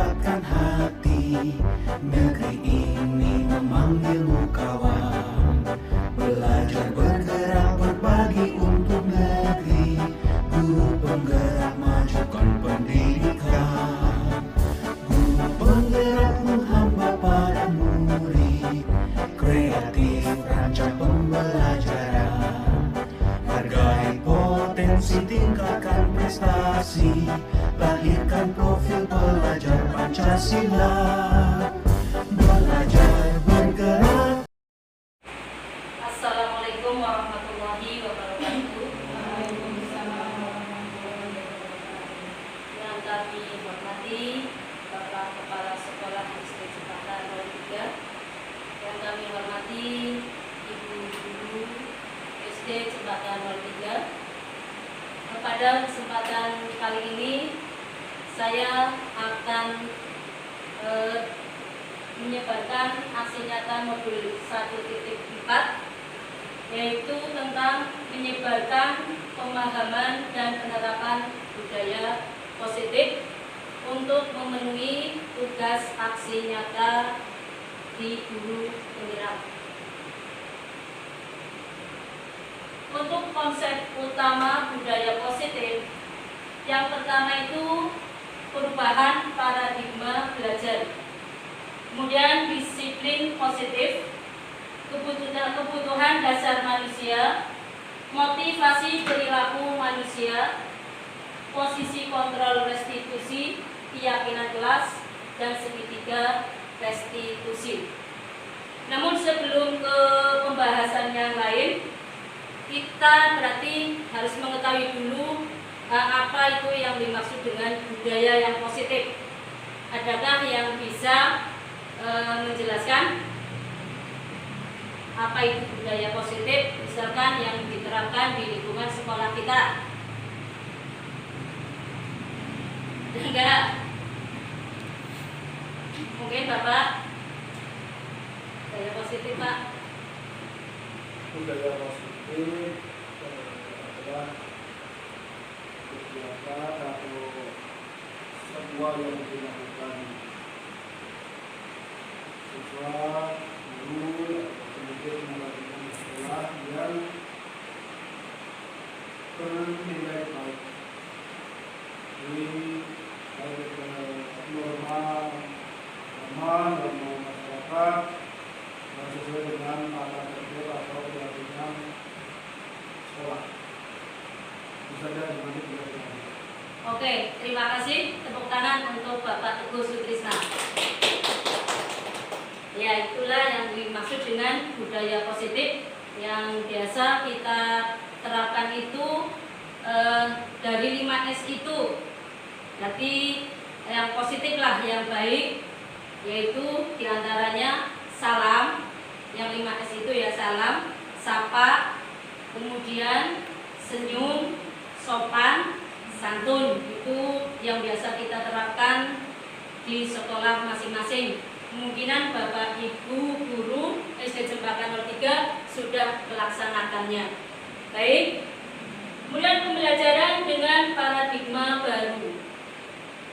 kuatkan hati. Negeri ini memanggilmu kawan, belajar bergerak berbagi untuk negeri. Guru penggerak majukan pendidikan, guru penggerak menghamba pada murid, kreatif rancang pembelajaran, hargai potensi tingkatkan prestasi, lahirkan profil pelajar Pancasila. Belajar bergerak. Assalamualaikum warahmatullahi wabarakatuh. Yang kami hormati Bapak Kepala Sekolah SD Cempaka 03, yang kami hormati Ibu Guru SD Cempaka 03. Pada kesempatan kali ini saya akan menyebarkan aksi nyata modul 1.4, yaitu tentang menyebarkan pemahaman dan penerapan budaya positif untuk memenuhi tugas aksi nyata di guru penggerak. Untuk konsep utama budaya positif, yang pertama itu perubahan paradigma belajar, kemudian disiplin positif, kebutuhan dasar manusia, motivasi perilaku manusia, posisi kontrol restitusi, keyakinan kelas, dan segitiga restitusi. Namun sebelum ke pembahasan yang lain, kita berarti harus mengetahui dulu apa itu yang dimaksud dengan budaya yang positif. Adakah yang bisa menjelaskan apa itu budaya positif, misalkan yang diterapkan di lingkungan sekolah kita? Enggak? Mungkin Bapak, budaya positif Pak. Budaya positif adalah kegiatan atau sebuah yang dilakukan siswa, guru, pendidik melakukan sekolah yang bernilai baik. Ini baik norma masyarakat dan sesuai dengan tata tertib atau peraturan sekolah. Bisa saja dimana. Oke, terima kasih. Tepuk tangan untuk Bapak Teguh Sutrisna. Ya, itulah yang dimaksud dengan budaya positif yang biasa kita terapkan itu dari 5S itu. Berarti yang positif lah, yang baik, yaitu diantaranya salam, yang 5S itu ya salam, sapa, kemudian senyum, sopan, santun. Itu yang biasa kita terapkan di sekolah masing-masing. Kemungkinan Bapak Ibu Guru SD Cempaka 03 sudah melaksanakannya. Baik. Kemudian pembelajaran dengan paradigma baru.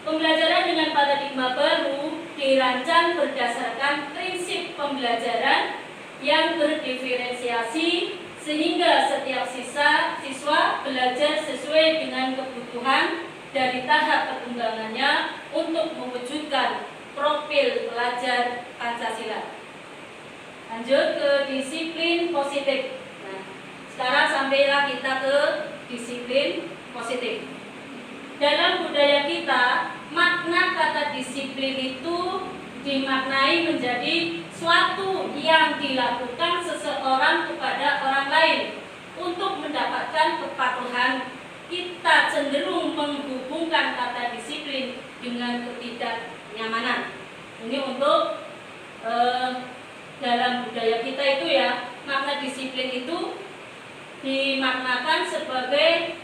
Pembelajaran dengan paradigma baru dirancang berdasarkan prinsip pembelajaran yang berdiferensiasi sehingga setiap siswa belajar sesuai dengan kebutuhan dari tahap perkembangannya untuk mewujudkan profil pelajar Pancasila. Lanjut ke disiplin positif. Nah, sekarang sampailah kita ke disiplin positif. Dalam budaya kita, makna kata disiplin itu dimaknai menjadi suatu yang dilakukan seseorang kepada orang lain untuk mendapatkan kepatuhan. Kita cenderung menghubungkan kata disiplin dengan ketidaknyamanan. Ini untuk dalam budaya kita itu ya, makna disiplin itu dimaknakan sebagai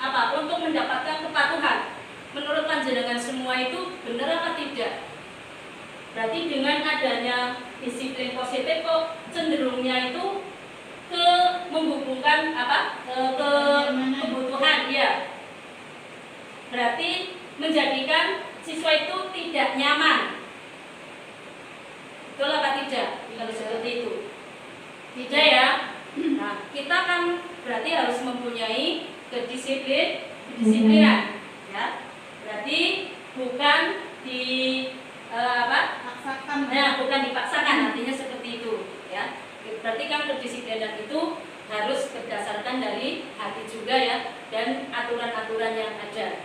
apa? Untuk mendapatkan kepatuhan. Menurut panjenengan semua itu benar apa tidak? Berarti dengan adanya disiplin positif kok cenderungnya itu ke menghubungkan apa? Ke kebutuhan, ya. Berarti menjadikan siswa itu tidak nyaman. Betul apa tidak? Kalau seperti itu. Tidak ya. Nah, kita kan berarti harus mempunyai kedisiplinan, ya. Berarti bukan Paksakan. Nah, bukan dipaksakan, artinya seperti itu, ya. Berarti kan kedisiplinan itu harus berdasarkan dari hati juga ya, dan aturan-aturan yang ada.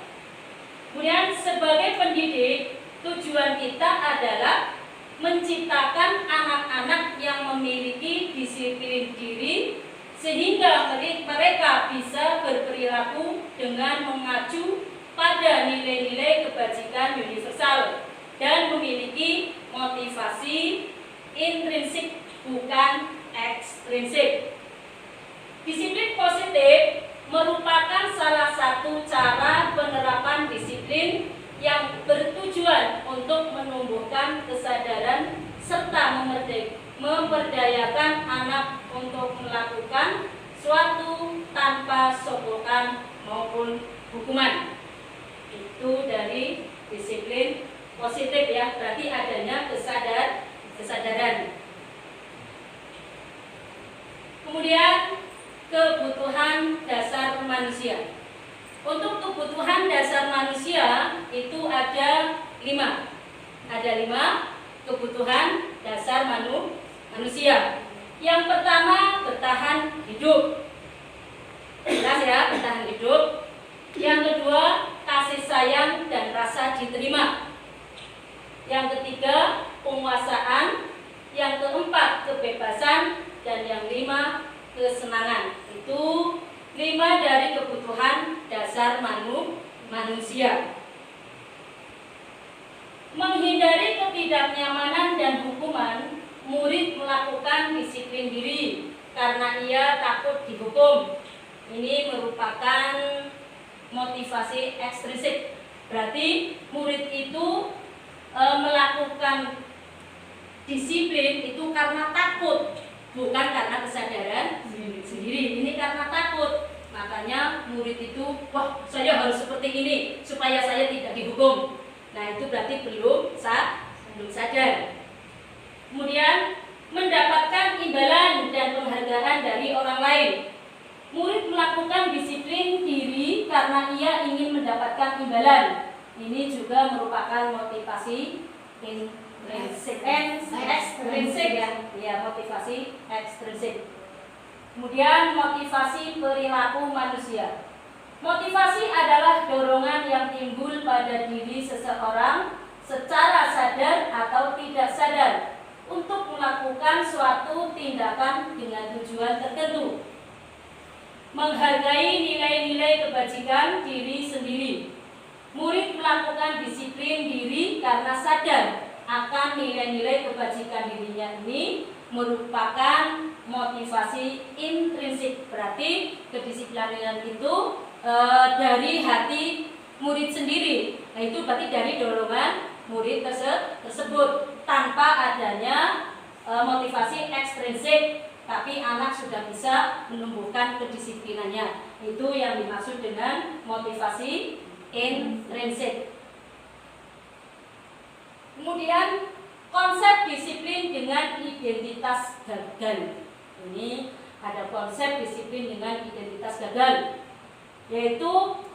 Kemudian sebagai pendidik, tujuan kita adalah menciptakan anak-anak yang memiliki disiplin diri sehingga mereka bisa berperilaku dengan mengacu pada nilai-nilai kebajikan universal dan memiliki motivasi intrinsik bukan ekstrinsik. Disiplin positif merupakan salah satu cara penerapan disiplin yang bertujuan untuk menumbuhkan kesadaran serta memperdayakan anak untuk melakukan suatu tanpa sokokan maupun hukuman. Itu dari disiplin positif ya, berarti adanya kesadaran. Kemudian kebutuhan dasar manusia. Untuk kebutuhan dasar manusia itu ada 5. Ada 5 kebutuhan dasar manusia. Yang pertama, bertahan hidup. Jelas ya, bertahan hidup. Yang kedua, kasih sayang dan rasa diterima. Yang ketiga, penguasaan. Yang keempat, kebebasan. Dan yang 5, kesenangan. Itu 5 dari kebutuhan dasar manusia. Menghindari ketidaknyamanan dan hukuman, murid melakukan disiplin diri karena ia takut dihukum. Ini merupakan motivasi ekstrinsik. Berarti murid itu melakukan disiplin itu karena takut, bukan karena kesadaran sendiri. Ini karena takut. Makanya murid itu, wah, saya harus seperti ini supaya saya tidak dihukum. Nah, itu berarti belum sadar. Kemudian mendapatkan imbalan dan penghargaan dari orang lain. Murid melakukan disiplin diri karena ia ingin mendapatkan imbalan. Ini juga merupakan motivasi ekstrinsik ya, motivasi ekstrinsik. Kemudian motivasi perilaku manusia. Motivasi adalah dorongan yang timbul pada diri seseorang secara sadar atau tidak sadar untuk melakukan suatu tindakan dengan tujuan tertentu. Menghargai nilai-nilai kebajikan diri sendiri. Murid melakukan disiplin diri karena sadar akan nilai-nilai kebajikan dirinya ini merupakan motivasi intrinsik. Berarti kedisiplinan itu dari hati murid sendiri. Nah, itu berarti dari dorongan murid tersebut tanpa adanya motivasi ekstrinsik, tapi anak sudah bisa menumbuhkan kedisiplinannya. Itu yang dimaksud dengan motivasi intrinsik. Kemudian konsep disiplin dengan identitas gagal. Ini ada konsep disiplin dengan identitas gagal, yaitu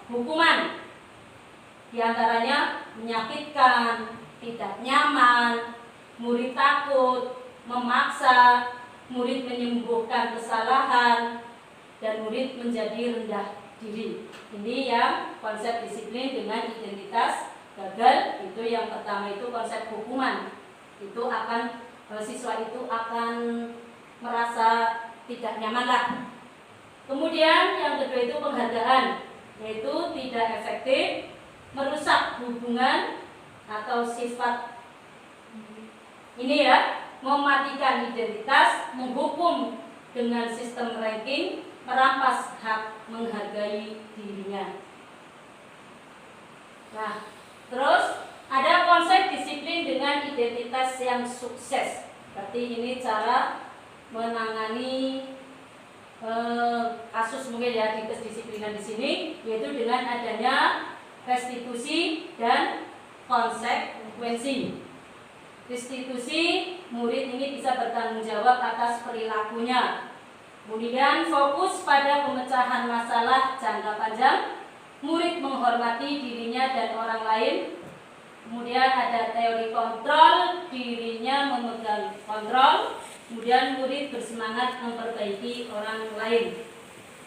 hukuman. Di antaranya menyakitkan, tidak nyaman, murid takut, memaksa, murid menyembuhkan kesalahan, dan murid menjadi rendah diri. Ini yang konsep disiplin dengan identitas gagal. Itu yang pertama, itu konsep hukuman. Itu akan siswa itu akan merasa tidak nyaman lah. Kemudian yang kedua itu penghargaan, yaitu tidak efektif, merusak hubungan atau sifat ini ya, mematikan identitas, menghukum dengan sistem ranking, merampas hak menghargai dirinya. Nah, terus ada konsep disiplin dengan identitas yang sukses. Berarti ini cara menangani kasus mungkin ya di kedisiplinan di sini, yaitu dengan adanya restitusi dan konsekuensi. Restitusi, murid ini bisa bertanggung jawab atas perilakunya. Kemudian fokus pada pemecahan masalah jangka panjang. Murid menghormati dirinya dan orang lain. Kemudian ada teori kontrol, dirinya memegang kontrol. Kemudian murid bersemangat memperbaiki orang lain.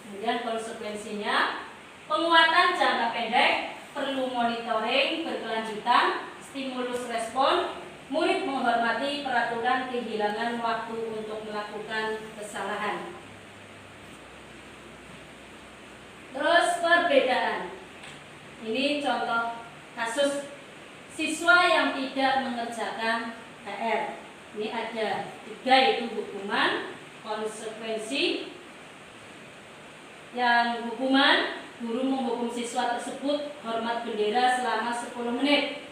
Kemudian konsekuensinya, penguatan jangka pendek, perlu monitoring berkelanjutan, stimulus respon. Murid menghormati peraturan, kehilangan waktu untuk melakukan kesalahan. Terus perbedaan. Ini contoh kasus siswa yang tidak mengerjakan PR. Ini ada 3, yaitu hukuman, konsekuensi. Yang hukuman, guru menghukum siswa tersebut hormat bendera selama 10 menit.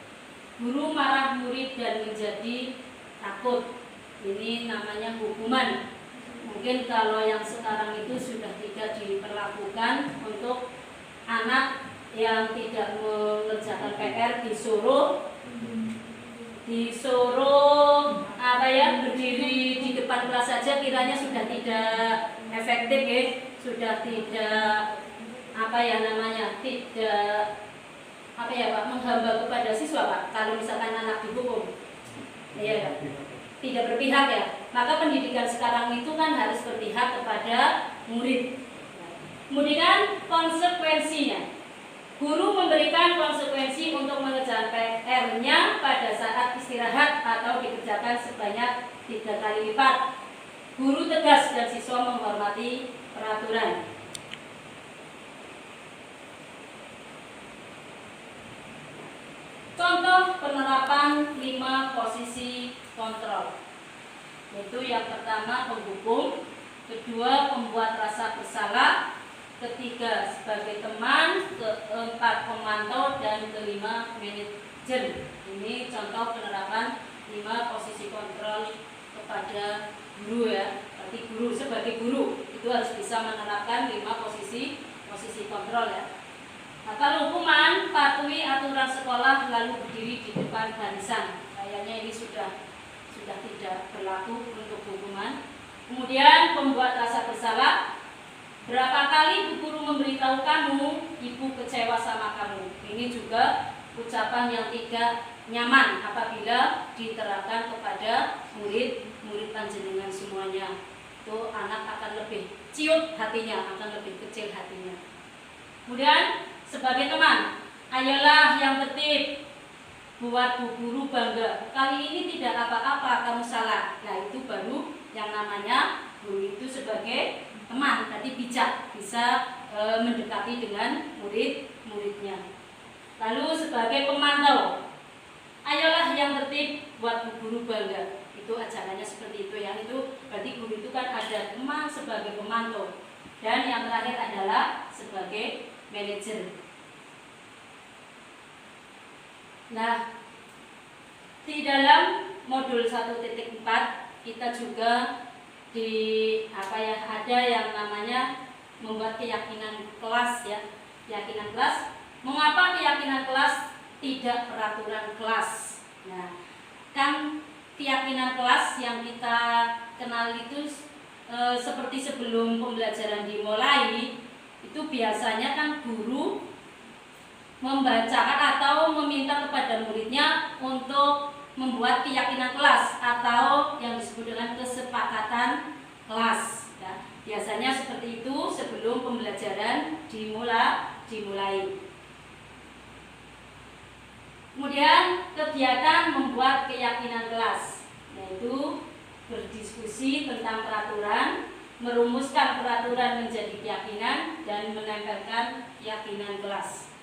Guru marah murid dan menjadi takut. Ini namanya hukuman. Mungkin kalau yang sekarang itu sudah tidak diperlakukan untuk anak yang tidak mengerjakan PR, disuruh berdiri di depan kelas saja, kiranya sudah tidak efektif ya, sudah tidak tidak menghamba kepada siswa Pak. Kalau misalkan anak dihukum, ya tidak berpihak ya. Maka pendidikan sekarang itu kan harus berpihak kepada murid. Kemudian konsekuensinya, guru memberikan konsekuensi untuk mengerjakan PR-nya pada saat istirahat atau dikerjakan sebanyak 3 kali lipat. Guru tegas dan siswa menghormati peraturan. Contoh penerapan 5 posisi kontrol, yaitu yang pertama penghukum, kedua pembuat rasa bersalah, ketiga sebagai teman, keempat pemantau, dan kelima manajer. Ini contoh penerapan 5 posisi kontrol kepada guru ya. Berarti guru sebagai guru itu harus bisa menerapkan 5 posisi kontrol ya. Nah, kalau hukuman, patuhi aturan sekolah lalu berdiri di depan barisan. Kayaknya ini sudah tidak berlaku untuk hukuman. Kemudian pembuat rasa bersalah. Berapa kali bu guru memberitahu kamu, ibu kecewa sama kamu. Ini juga ucapan yang tidak nyaman apabila diterapkan kepada murid panjenengan semuanya. Itu anak akan lebih ciut hatinya, akan lebih kecil hatinya. Kemudian sebagai teman, ayolah yang tertib, buat bu guru bangga. Kali ini tidak apa-apa, kamu salah. Nah itu baru yang namanya guru itu sebagai teman, tadi bijak, bisa mendekati dengan murid-muridnya. Lalu sebagai pemantau, ayolah yang tertib, buat bu guru bangga. Itu ajarannya seperti itu ya. Itu berarti guru itu kan ada teman sebagai pemantau. Dan yang terakhir adalah sebagai manajer. Nah, di dalam modul 1.4 kita juga ada yang namanya membuat keyakinan kelas ya. Keyakinan kelas. Mengapa keyakinan kelas tidak peraturan kelas? Nah, kan keyakinan kelas yang kita kenal itu seperti sebelum pembelajaran dimulai, itu biasanya kan guru membacakan atau meminta kepada muridnya untuk membuat keyakinan kelas atau yang disebut dengan kesepakatan kelas ya. Biasanya seperti itu sebelum pembelajaran dimulai. Kemudian kegiatan membuat keyakinan kelas, yaitu berdiskusi tentang peraturan, merumuskan peraturan menjadi keyakinan, dan menempelkan keyakinan kelas.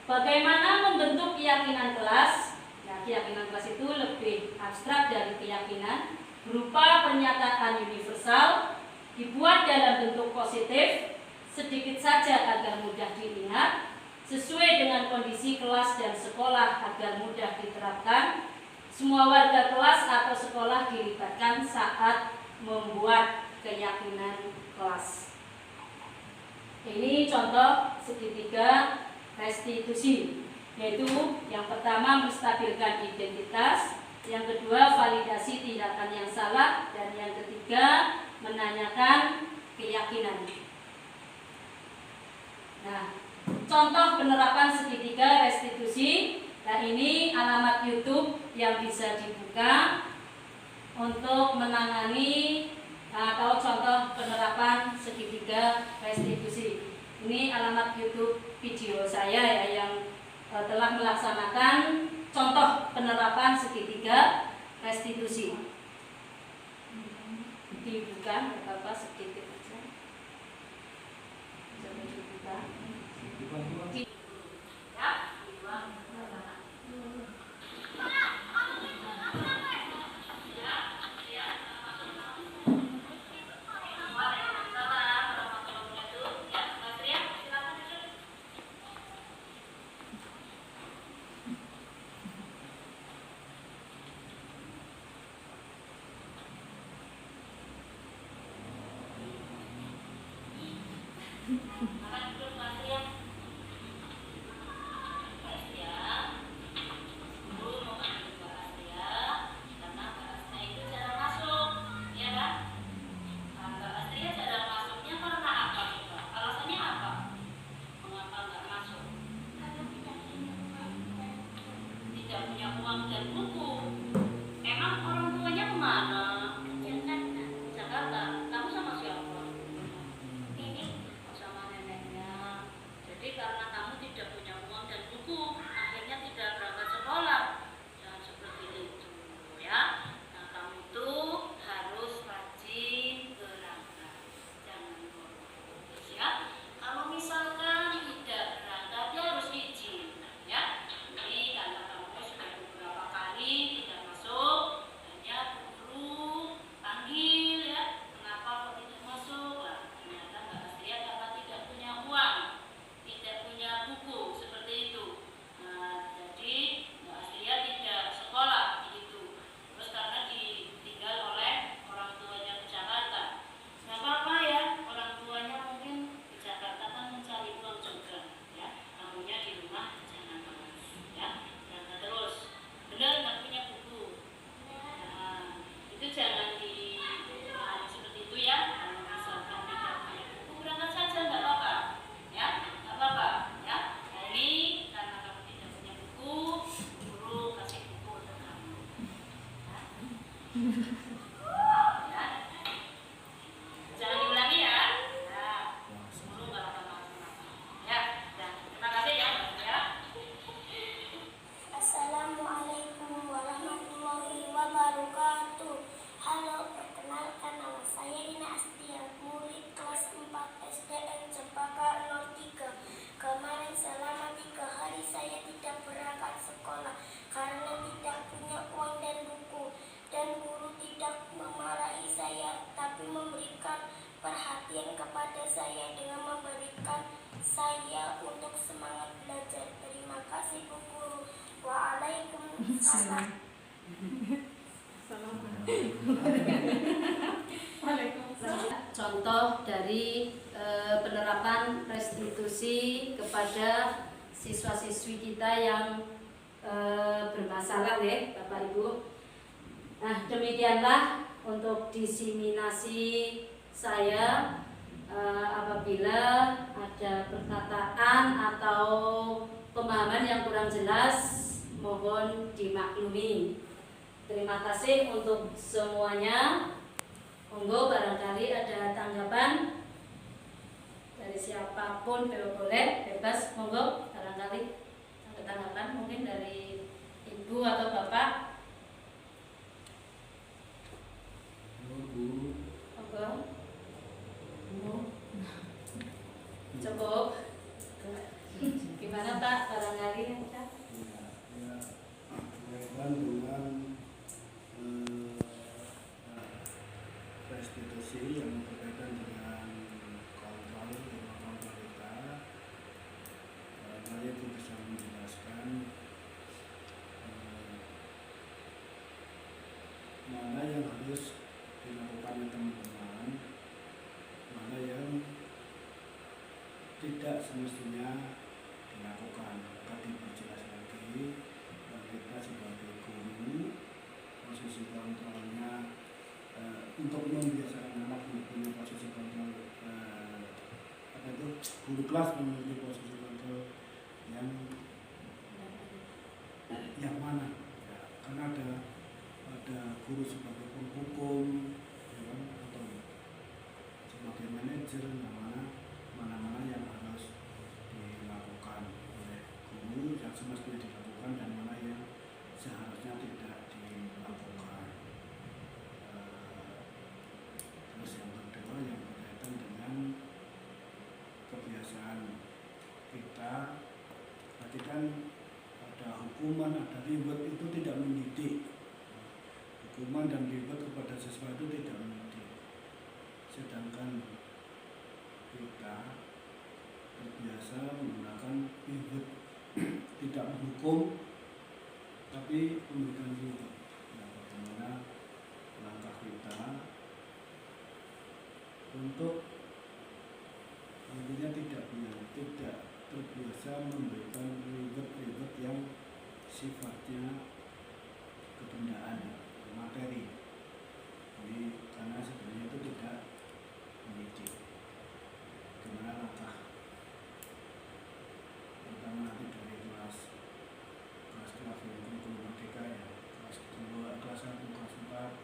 Bagaimana membentuk keyakinan kelas? Nah, keyakinan kelas itu lebih abstrak dari keyakinan, berupa pernyataan universal, dibuat dalam bentuk positif, sedikit saja agar mudah diingat, sesuai dengan kondisi kelas dan sekolah agar mudah diterapkan. Semua warga kelas atau sekolah dilibatkan saat membuat keyakinan kelas. Ini contoh segitiga restitusi. yaitu yang pertama menstabilkan identitas, yang kedua validasi tindakan yang salah, dan yang ketiga menanyakan keyakinan. Nah, contoh penerapan segitiga restitusi. Nah, ini alamat YouTube yang bisa dibuka untuk menangani atau contoh penerapan segitiga restitusi. Ini alamat YouTube video saya ya, yang telah melaksanakan contoh penerapan segitiga restitusi. Dibuka, apa sedikit aja. Coba dibuka. Tidak punya uang dan buku. Emang orang tuanya kemana? Jakarta. Kamu sama siapa? Ini sama neneknya. Jadi karena kamu tidak punya uang dan buku, akhirnya tidak berangkat sekolah. Jangan seperti itu ya. Nah, kamu tuh harus rajin berangkat. Jangan bolos ya. Kalau misalkan tidak berangkat, ya harus izin ya. Ini karena kamu sudah beberapa kali tidak masuk, hanya guru panggil ya, kenapa kok tidak masuk? Lah, ternyata Mbak Astria karena tidak punya uang, tidak punya buku, seperti itu. Nah, jadi Mbak Astria tidak sekolah begitu. Terus karena ditinggal oleh orang tuanya ke Jakarta. Nggak apa-apa ya, orang tuanya mungkin di Jakarta kan mencari uang juga ya. Kamunya di rumah jangan malas ya, jangan terus. Benar nggak punya buku? Nah, itu jangan seperti itu ya. Kalau misalkan tidak punya buku, berangkat saja nggak apa-apa ya, nggak apa-apa ya. Nah, ini karena kamu tidak punya buku, guru kasih buku untuk kamu ya. Jangan diulangi ya. Nah, guru nggak apa-apa ya. Dan terima kasih ya. Assalamualaikum warahmatullahi wabarakatuh. Halo, perkenalkan nama saya Dina Astia, murid kelas 4 SDN Cempaka 03. Kemarin selama 3 hari saya tidak berangkat sekolah karena tidak punya uang dan buku. Dan guru tidak memarahi saya, tapi memberikan perhatian kepada saya dengan memberikan saya untuk semangat belajar. Terima kasih Bu Guru. Waalaikumsalam. Contoh dari penerapan restitusi kepada siswa-siswi kita yang bermasalah ya Bapak Ibu. Nah, demikianlah untuk diseminasi saya. Apabila ada perkataan atau pemahaman yang kurang jelas, mohon dimaklumi. Terima kasih untuk semuanya. Monggo barangkali ada tanggapan dari siapapun, boleh bebas, monggo barangkali ada tanggapan mungkin dari Ibu atau Bapak. Monggo. Cukup. Gimana Pak barangkali ya? Berkaitan dengan restitusi yang berkaitan dengan kontrol pemerintah, saya itu bisa menjelaskan mana yang harus dilakukan oleh teman-teman, mana yang tidak semestinya dilakukan, akan diperjelas untuk membiasakan anak untuk punya posisi kontrol guru kelas memiliki posisi kontrol yang mana ya, karena ada guru sebagai penghukum ya kan, atau sebagai manajer mana yang harus dilakukan oleh guru yang semestinya dilakukan dan mana yang seharusnya tidak dilakukan. Terus yang kedua yang berkaitan dengan kebiasaan kita, berarti kan ada hukuman, ada reward, itu tidak mendidik. Hukuman dan reward kepada siswa itu tidak mendidik. Sedangkan kita terbiasa menggunakan reward, tidak menghukum tapi memberikan reward. Nah, bagaimana langkah kita untuk nantinya tidak terbiasa memberikan reward yang sifatnya kebendaan, materi. Jadi karena sebenarnya itu tidak mendidik. Bagaimana langkah pertama nanti dari kelas kurikulum merdeka ya, kelas 2, kelas 1, kelas 4.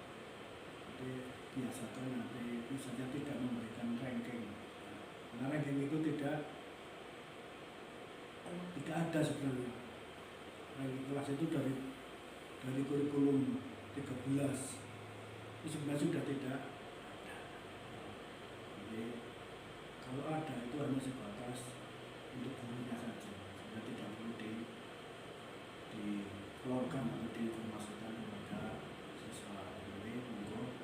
Jadi biasakan nanti misalnya tidak memberikan ranking. Karena ranking itu tidak ada sebenarnya. Ranking kelas itu dari kurikulum 13 itu sebenarnya sudah tidak ada. Jadi kalau ada itu hanya sebatas untuk gurunya saja, sudah tidak perlu dikeluarkan atau diinformasikan kepada siswa. Jadi untuk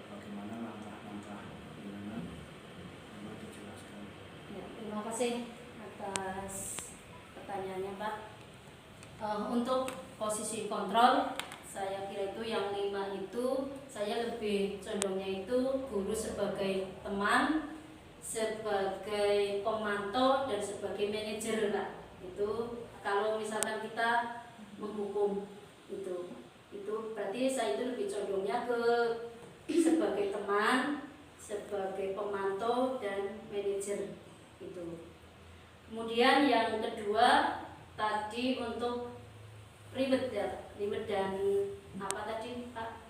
bagaimana langkah-langkah yang dijelaskan. Ya, terima kasih atas pertanyaannya Pak. Untuk posisi kontrol, saya kira itu yang 5 itu saya lebih condongnya itu guru sebagai teman, sebagai pemantau dan sebagai manajer Pak. Itu kalau misalkan kita menghukum itu berarti saya itu lebih condongnya ke sebagai teman, sebagai pemantau dan manajer itu. Kemudian yang kedua tadi untuk reward dan apa tadi Pak?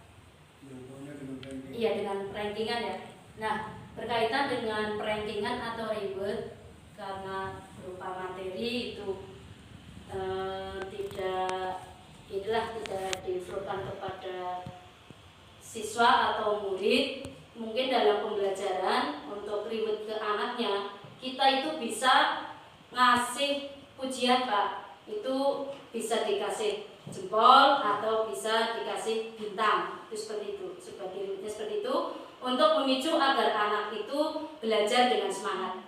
Iya, dengan rankingan ya. Nah, berkaitan dengan rankingan atau reward karena berupa materi itu tidak diflokan kepada siswa atau murid. Mungkin dalam pembelajaran untuk reward ke anaknya kita itu bisa ngasih pujian Pak. Itu bisa dikasih jempol atau bisa dikasih bintang. Itu seperti itu, seperti itu untuk memicu agar anak itu belajar dengan semangat.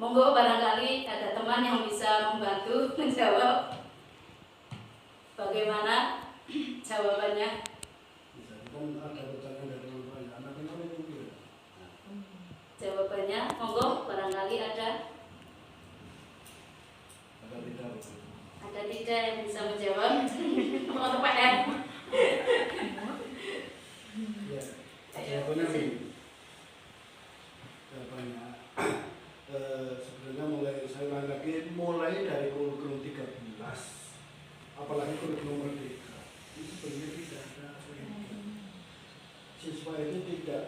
Monggo barangkali ada teman yang bisa membantu menjawab bagaimana jawabannya. Jawabannya, monggo barangkali ada tidak yang bisa menjawab. Untuk PR. Jawabannya sebenarnya mulai dari kurikulum 13, apalagi kurikulum merdeka, itu sebenarnya tidak ada siswa itu tidak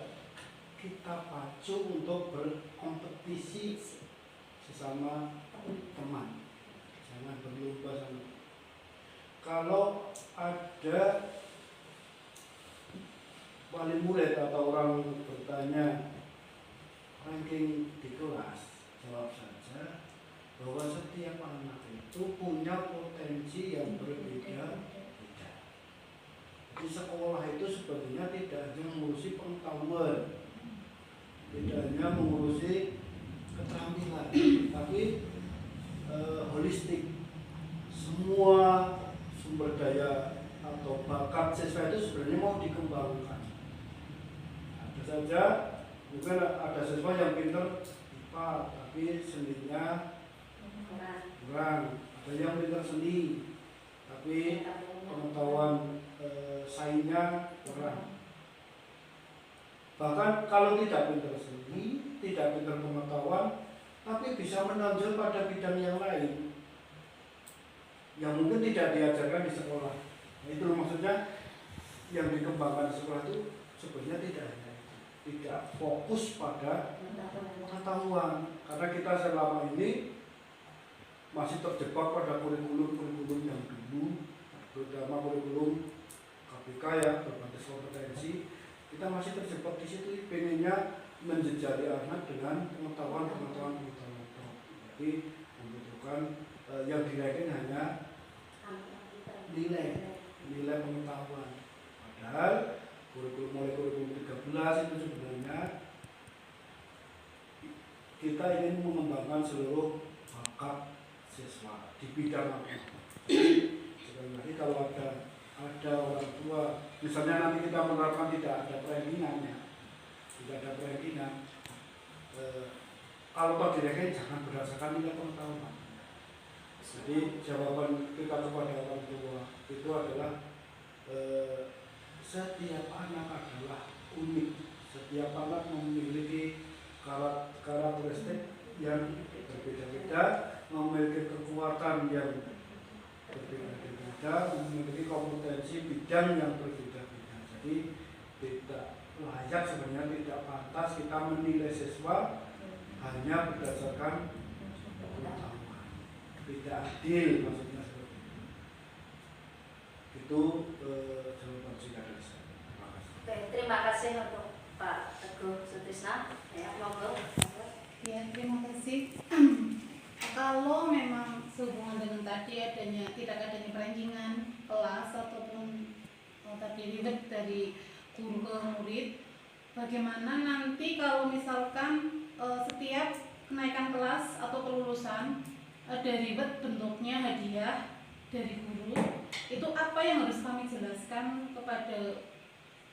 kita pacu untuk berkompetisi sesama teman, jangan berlomba sama. Kalau ada wali murid atau orang bertanya ranking di kelas, jawab saja bahwa setiap anak itu punya potensi yang berbeda-beda. Di sekolah itu sebenarnya tidak hanya mengurusi pengetahuan, tidak hanya mengurusi keterampilan, tapi holistik. Semua sumber daya atau bakat siswa itu sebenarnya mau dikembangkan. Ada saja mungkin ada siswa yang pintar IPA tapi seninya kurang, ada yang pintar seni tapi pengetahuan sainnya kurang. Bahkan kalau tidak pintar seni, tidak pintar pengetahuan, tapi bisa menonjol pada bidang yang lain yang mungkin tidak diajarkan di sekolah. Nah, itu maksudnya yang dikembangkan di sekolah itu sebenarnya tidak hanya itu, tidak fokus pada pengetahuan, karena kita selama ini masih terjebak pada kurikulum yang dulu, terutama kurikulum KPK ya, berbasis kompetensi. Kita masih terjebak di situ, pengennya menjejali anak dengan pengetahuan. Jadi membutuhkan yang diraihkan hanya nilai pengetahuan. Padahal mulai kurikulum 13 itu sebenarnya kita ingin mengembangkan seluruh bakat siswa di bidang apa. Sekali lagi kalau ada orang tua, misalnya nanti kita menerapkan tidak ada perankingan, kalau toh direkan jangan berdasarkan nilai pengetahuan. Jadi jawaban kita kepada orang tua itu adalah setiap anak adalah unik, setiap anak memiliki karakteristik yang berbeda-beda, memiliki kekuatan yang berbeda-beda, memiliki kompetensi bidang yang berbeda-beda. Jadi tidak layak, sebenarnya tidak pantas kita menilai siswa hanya berdasarkan pengetahuan. Tidak adil maksudnya seperti itu. Itu jawaban singkat dari saya. Terima kasih. Oke, terima kasih untuk Pak Teguh Sutisna. Ya, monggo. Ya, terima kasih. Kalau memang sehubungan dengan tadi tidak adanya perankingan kelas ataupun tadi ribet dari guru ke murid, bagaimana nanti kalau misalkan setiap kenaikan kelas atau kelulusan ada ribet bentuknya hadiah dari guru, itu apa yang harus kami jelaskan kepada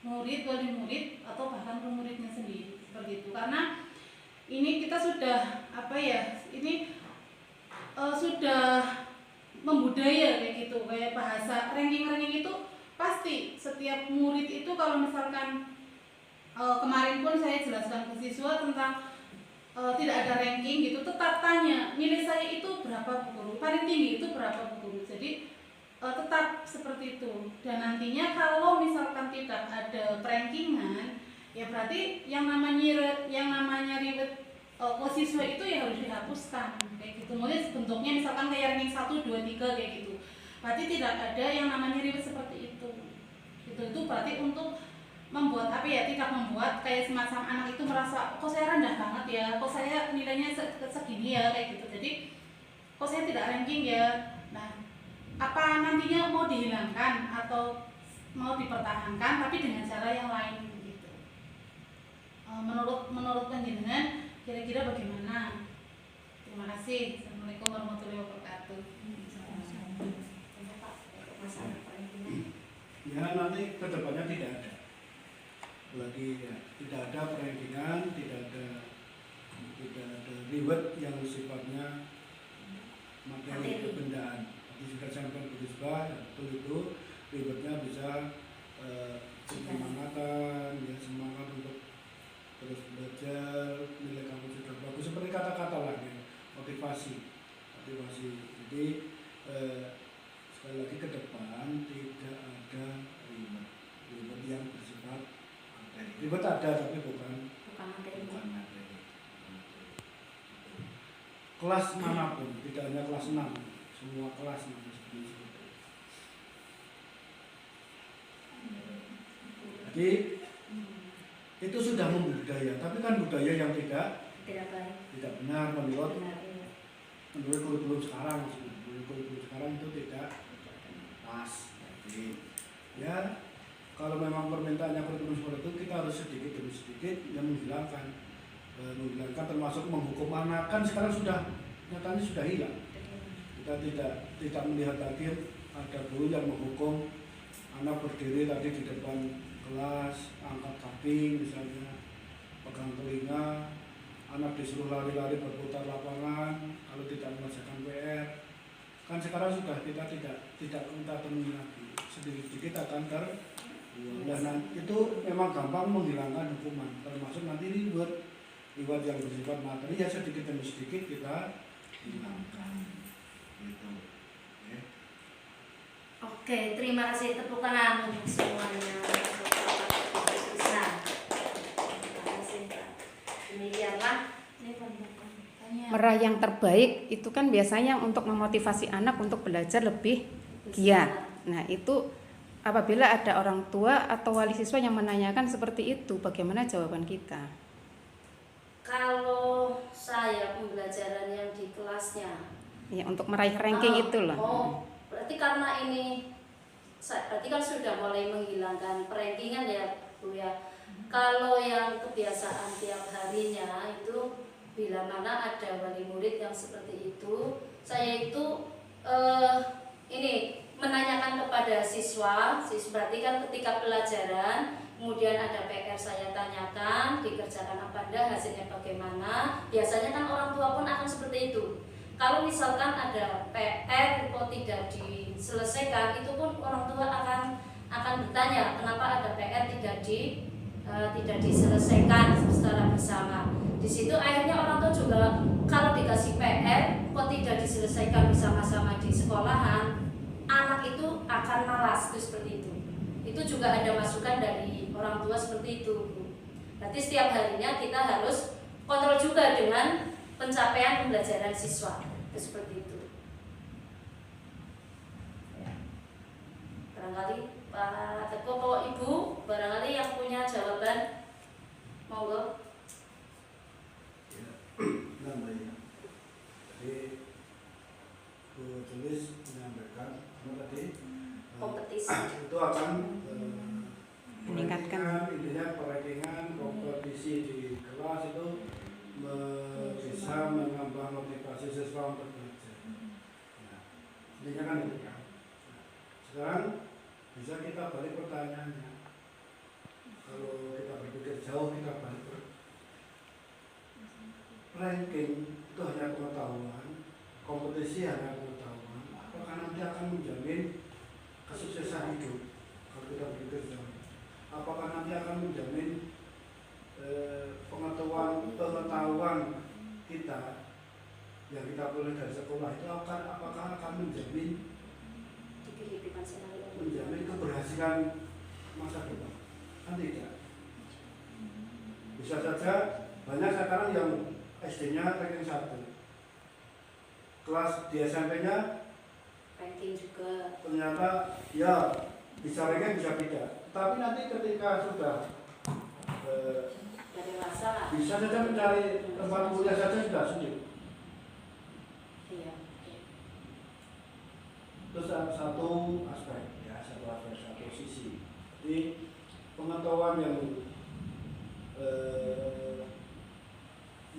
murid, wali murid atau bahkan ke muridnya sendiri seperti itu. Karena ini kita sudah sudah membudaya kayak gitu, kayak bahasa ranking itu pasti setiap murid itu kalau misalkan kemarin pun saya jelaskan ke siswa tentang tidak ada ranking gitu, tetap tanya nilai saya itu berapa Bu Guru, paling tinggi itu berapa Bu Guru. Jadi tetap seperti itu. Dan nantinya kalau misalkan tidak ada rankingan, ya berarti yang namanya ribet siswa itu ya harus dihapuskan kayak gitu. Mulai bentuknya misalkan kayak ranking 1, 2, 3 kayak gitu. Berarti tidak ada yang namanya ribet seperti itu. Itu berarti untuk membuat tidak membuat kayak semacam anak itu merasa kok saya rendah banget ya, kok saya nilainya segini ya kayak gitu. Jadi kok saya tidak ranking ya. Nah, apa nantinya mau dihilangkan atau mau dipertahankan tapi dengan cara yang lain gitu. Menurut panjenengan kira-kira bagaimana? Terima kasih. Assalamualaikum warahmatullahi wabarakatuh. Ya, nanti kedepannya tidak ada lagi ya, tidak ada perankingan, tidak ada ribet yang sifatnya materi kebendaan. Tadi sudah sampaikan berisbah, betul itu ribetnya bisa semangat untuk terus belajar, nilai kamu sudah bagus, seperti kata-kata lagi motivasi. Jadi sekali lagi ke depan tidak ada ribet yang bersifat materi. Ribet ada tapi bukan materi. Kelas manapun, tidak hanya kelas 6, semua kelas seperti itu. Jadi itu sudah membudaya, tapi kan budaya yang tidak benar menurut kurikulum sekarang. Kurikulum sekarang itu tidak pas. Jadi ya kalau memang permintaannya kurikulum seperti itu, kita harus sedikit demi sedikit yang menghilangkan termasuk menghukum anak. Kan sekarang nyatanya sudah hilang. Kita tidak melihat lagi ada guru yang menghukum anak berdiri tadi di depan kelas, angkat kaki misalnya, pegang telinga, anak disuruh lari-lari berputar lapangan kalau tidak menyelesaikan PR. kan sekarang sudah kita tidak minta temui lagi, sedikit-sedikit akan dan itu memang gampang menghilangkan hukuman, termasuk nanti reward yang bersifat materi ya sedikit demi sedikit kita hilangkan gitu. Oke, terima kasih, tepuk tangan untuk semuanya. Terima kasih, Pak. Demikianlah. Merah yang terbaik itu kan biasanya untuk memotivasi anak untuk belajar lebih giat. Nah, itu apabila ada orang tua atau wali siswa yang menanyakan seperti itu, bagaimana jawaban kita? Kalau saya pembelajaran yang di kelasnya, Ya, untuk meraih ranking itu loh. Oh, berarti karena ini, berarti kan sudah mulai menghilangkan perankingan ya, Bu ya. Kalau yang kebiasaan tiap harinya itu, bila mana ada wali murid yang seperti itu, saya itu ini menanyakan kepada siswa, berarti kan ketika pelajaran, kemudian ada PR saya tanyakan, dikerjakan apa enggak, hasilnya bagaimana. Biasanya kan orang tua pun akan seperti itu. Kalau misalkan ada PR kok tidak diselesaikan, itu pun orang tua akan bertanya kenapa ada PR tidak diselesaikan secara bersama. Di situ akhirnya orang tua juga kalau dikasih PR kok tidak diselesaikan bersama-sama di sekolahan, anak itu akan malas, itu seperti itu. Itu juga ada masukan dari orang tua seperti itu, Bu. Berarti setiap harinya kita harus kontrol juga dengan pencapaian pembelajaran siswa, itu seperti itu. Barangkali Pak Teko, Pak Ibu, barangkali yang punya jawaban, monggo. Namanya. Jadi Bu tulis menyampaikan tadi Kompetisi. itu akan Meningkatkan. intinya perankingan kompetisi di kelas itu bisa menambah motivasi siswa untuk belajar. Nah, intinya kan itu kan. Sekarang bisa kita balik pertanyaannya. Kalau kita berpikir jauh, kita balik ranking itu hanya pengetahuan, kompetisi hanya pengetahuan. Apakah nanti akan menjamin kesuksesan hidup? Kalau kita berpikir jauh, apakah nanti akan menjamin pengetahuan kita yang kita peroleh dari sekolah itu apakah akan menjamin keberhasilan masa depan? Kan tidak. Bisa saja banyak sekarang yang SD-nya ranking 1, kelas di SMP-nya Ranking juga. ternyata ya bisa ranking bisa tidak. Tapi nanti ketika sudah Dari masa. bisa saja mencari tempat kuliah saja sudah sulit. Iya. Itu satu aspek, ya satu sisi. Jadi pengetahuan yang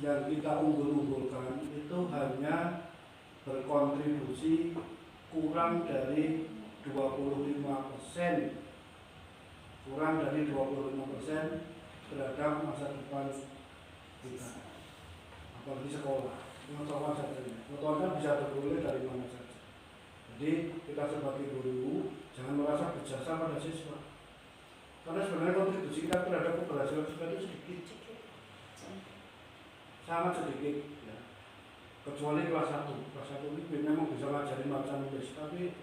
kita unggul-unggulkan itu hanya berkontribusi kurang dari 25% terhadap masa depan kita, apalagi sekolah. Pengetahuan saja, pengetahuan bisa bergulir dari mana saja. Jadi kita sebagai guru jangan merasa berjasa pada siswa, karena sebenarnya kontribusi kita terhadap keberhasilan siswa itu sedikit, sangat sedikit ya. Kecuali kelas 1 ini memang bisa ngajarin baca nulis, tapi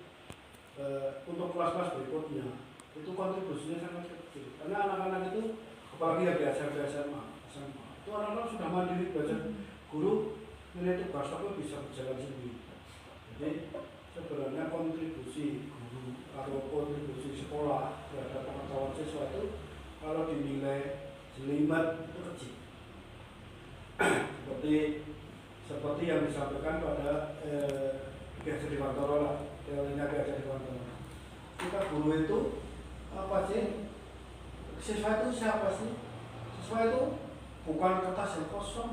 untuk kelas-kelas berikutnya itu kontribusinya sangat kecil, karena anak-anak itu apalagi yang di SMP SMA itu anak-anak sudah mandiri belajar, guru nilai tugas tapi bisa berjalan sendiri. Jadi sebenarnya kontribusi guru atau kontribusi sekolah terhadap pengetahuan siswa itu kalau dinilai jelimet itu kecil. seperti yang disampaikan pada Kiai Dewantoro lah, teorinya Kiai Dewantoro. Kita guru itu apa sih? Siswa itu siapa sih? Siswa itu bukan kertas yang kosong,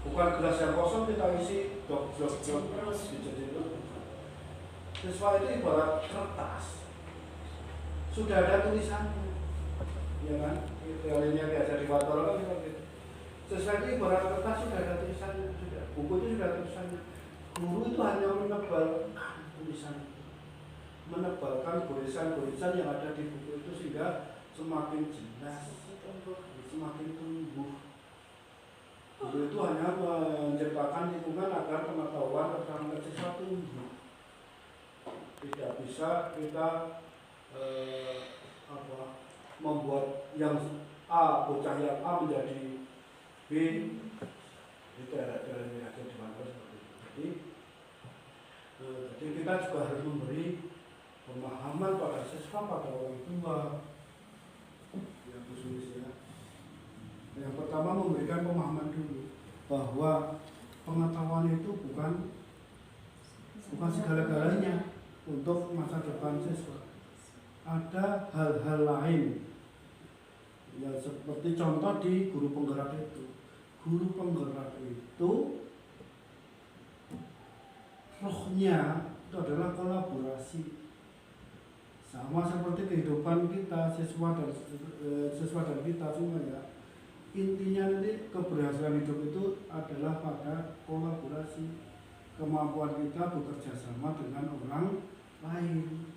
bukan gelas yang kosong kita isi blok-blok terus dijadiin itu. Siswa itu ibarat kertas, sudah ada tulisannya, ya kan? Teorinya Kiai Dewantoro kan seperti itu. Siswa itu ibarat kertas sudah ada tulisannya, sudah buku itu sudah ada tulisannya. Guru itu hanya menebalkan tulisan, menebalkan goresan-goresan yang ada di buku itu sehingga semakin jelas, semakin tumbuh. Guru itu hanya menciptakan lingkungan agar pengetahuan keterampilan siswa tumbuh. Tidak bisa kita membuat yang A, bocah yang A menjadi B. Itu ada di mana seperti itu. Jadi kita juga harus memberi pemahaman pada siswa, pada orang tua. Yang khusus ya. Yang pertama memberikan pemahaman dulu bahwa pengetahuan itu bukan segala-galanya untuk masa depan siswa. Ada hal-hal lain, ya seperti contoh di guru penggerak itu. Guru penggerak itu rohnya itu adalah kolaborasi, sama seperti kehidupan kita siswa dan kita semua ya. Intinya nanti keberhasilan hidup itu adalah pada kolaborasi, kemampuan kita bekerja sama dengan orang lain.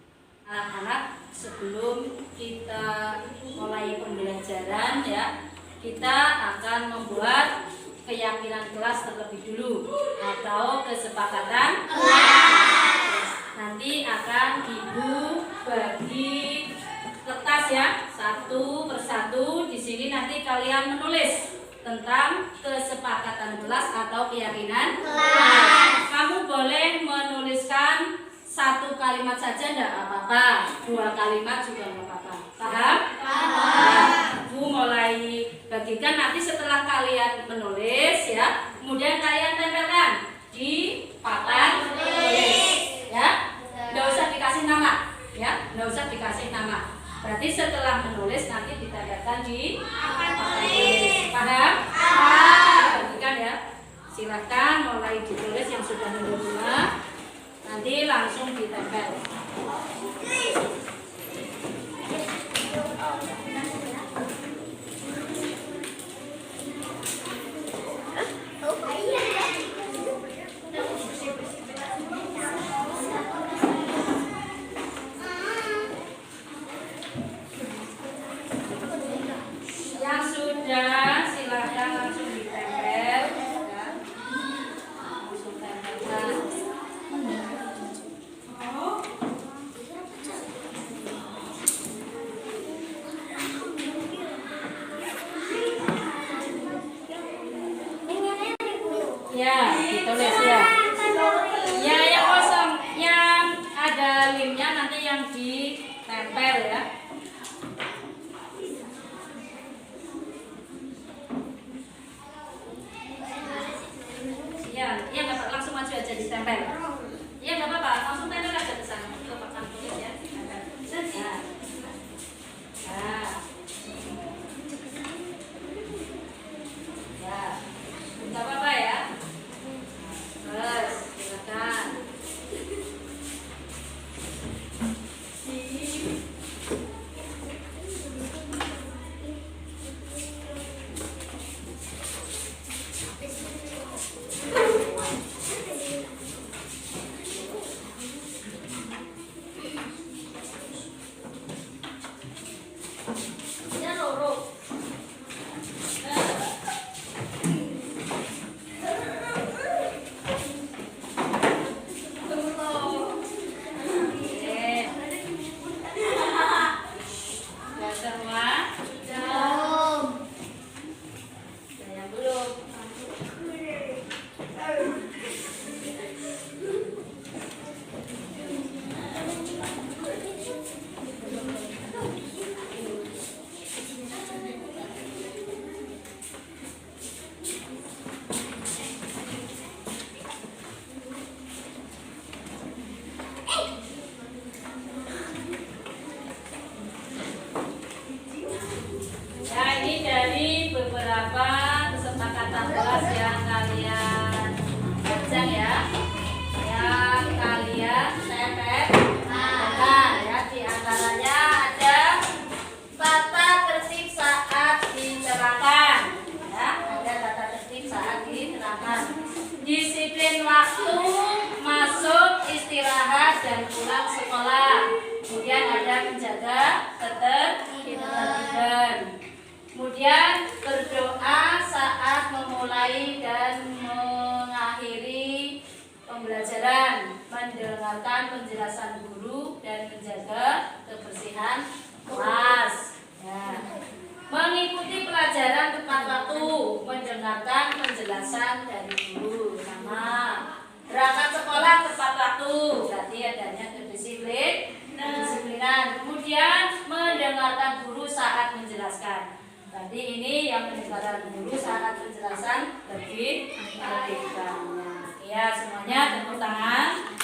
Anak-anak, sebelum kita mulai pembelajaran ya, kita akan membuat keyakinan kelas terlebih dulu atau kesepakatan kelas. Nanti akan Ibu bagi kertas ya, satu persatu. Di sini nanti kalian menulis tentang kesepakatan kelas atau keyakinan kelas. Kamu boleh menuliskan satu kalimat saja, enggak apa-apa. 2 kalimat juga enggak apa-apa. Paham? Paham. Bu mulai bagikan, nanti setelah kalian menulis ya, kemudian kalian tempelkan di papan tulis ya. Enggak usah dikasih nama ya, enggak usah dikasih nama. Berarti setelah menulis nanti ditandakan di papan tulis. Paham? Paham. Bagikan ya. Silakan mulai ditulis yang sudah menerima. Nanti langsung ditempel. Yang sudah silakan langsung ditempel. Langsung tempelkan. dan pulang sekolah. Kemudian ada menjaga ketertiban. Kemudian berdoa saat memulai dan mengakhiri pembelajaran, mendengarkan penjelasan guru dan menjaga kebersihan kelas. Ya. Mengikuti pelajaran tepat waktu, mendengarkan penjelasan dari guru. Sama. Berangkat sekolah tepat waktu, berarti adanya kedisiplinan. Kemudian mendengarkan guru saat menjelaskan. Tadi ini yang mendengarkan guru saat penjelasan lebih banyak. Ya, semuanya tepuk tangan.